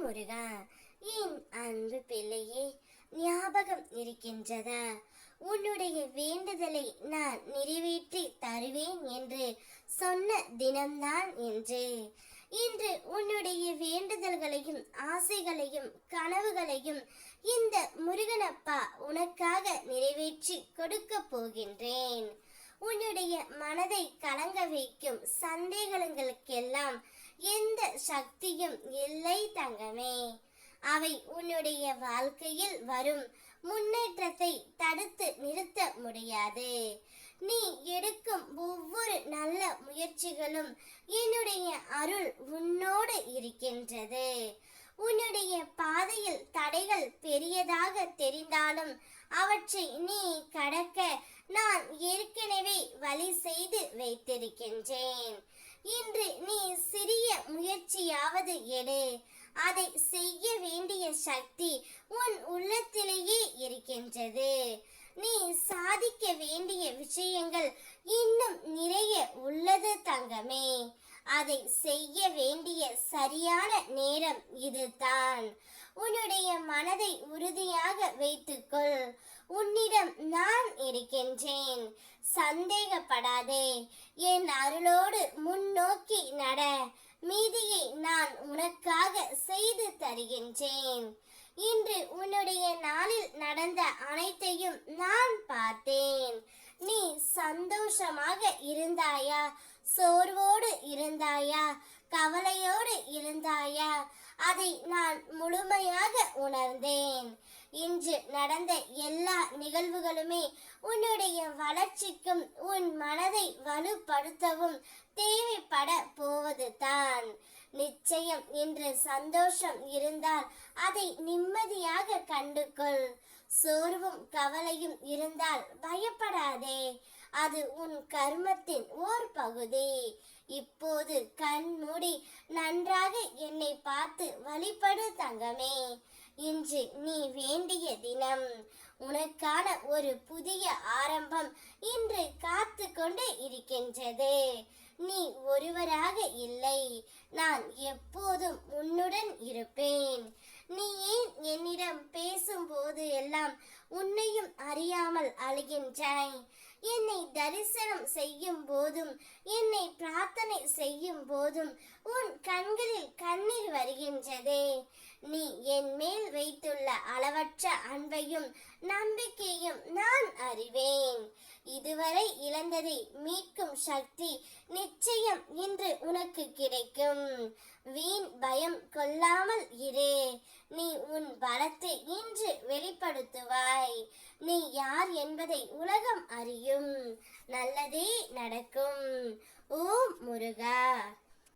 முருகா, என் அன்பு பிள்ளையே, ஞாபகம் இருக்கின்றதா? உன்னுடைய வேண்டுதலை நான் நிறைவேற்றி தருவேன் என்று சொன்ன தினம்தான் என்று. இன்று உன்னுடைய வேண்டுதல்களையும் ஆசைகளையும் கனவுகளையும் இந்த முருகனப்பா உனக்காக நிறைவேற்றி கொடுக்க போகின்றேன். உன்னுடைய மனதை கலங்க வைக்கும் சந்தேகங்களுக்கெல்லாம் எந்த சக்தியும் இல்லை தங்கமே. அவை உன்னுடைய வாழ்க்கையில் வரும் முன்னேற்றத்தை தடுத்து நிறுத்த முடியாது. நீ எடுக்கும் ஒவ்வொரு நல்ல முயற்சிகளும் என்னுடைய அருள் உன்னோடு இருக்கின்றது. உன்னுடைய பாதையில் தடைகள் பெரியதாக தெரிந்தாலும் அவற்றை நீ கடக்க நான் ஏற்கனவே வழி செய்து வைத்திருக்கின்றேன். இன்று நீ சிறிய முயற்சியாவது எடு. அதை செய்ய வேண்டிய சக்தி உன் உள்ளத்திலேயே இருக்கின்றது. நீ சாதிக்க வேண்டிய விஷயங்கள் இன்னும் நிறைய உள்ளது தங்கமே. அதை செய்ய வேண்டிய சரியான நேரம் இதுதான். உன்னுடைய மனதை உறுதியாக வைத்துக்கொள். உன்னிடம் நான் இருக்கின்றேன். சந்தேகப்படாதே. என் அருளோடு முன்னோக்கி நட. மீதியை நான் உனக்காக செய்து தருகின்றேன். இன்று உன்னுடைய நாளில் நடந்த அனைத்தையும் நான் பார்த்தேன். நீ சந்தோஷமாக இருந்தாயா? சோர்வோடு இருந்தாயா? கவலையோடு இருந்தாயா? அதை நான் முழுமையாக உணர்ந்தேன். இன்று நடந்த எல்லா நிகழ்வுகளுமே உன்னுடைய வளர்ச்சிக்கும் உன் மனதை வலுப்படுத்தவும் தேவைப்பட போவது தான். நிச்சயம் இன்று சந்தோஷம் இருந்தால் அதை நிம்மதியாக கண்டுகொள். சோர்வும் கவலையும் இருந்தால் பயப்படாதே. அது உன் கர்மத்தின் ஓர் பகுதி. இப்போது கண் மூடி நன்றாக என்னை பார்த்து வழிபடு தங்கமே. இன்று நீ வேண்டிய தினம். உனக்கான ஒரு புதிய ஆரம்பம் இன்று காத்து கொண்டு இருக்கின்றது. நீ ஒருவராக இல்லை. நான் எப்போதும் உன்னுடன் இருப்பேன். நீ ஏன் என்னிடம் பேசும்போது எல்லாம் உன்னையும் அறியாமல் அழுகின்றாய்? என்னை தரிசனம் செய்யும் போதும் என்னை பிரார்த்தனை செய்யும் போதும் உன் கண்களில் கண்ணீர் வருகின்றதே. நீ என் மேல் வைத்துள்ள அளவற்ற அன்பையும் நம்பிக்கையும் நான் அறிவேன். இதுவரை இழந்ததை மீட்கும் சக்தி நிச்சயம் இன்று உனக்கு கிடைக்கும். வீண் பயம் கொள்ளாமல் இரு. நீ உன் பலத்தை இன்று வெளிப்படுத்துவாய். நீ யார் என்பதை உலகம் அறியும். நல்லதே நடக்கும். ஓம் முருகா.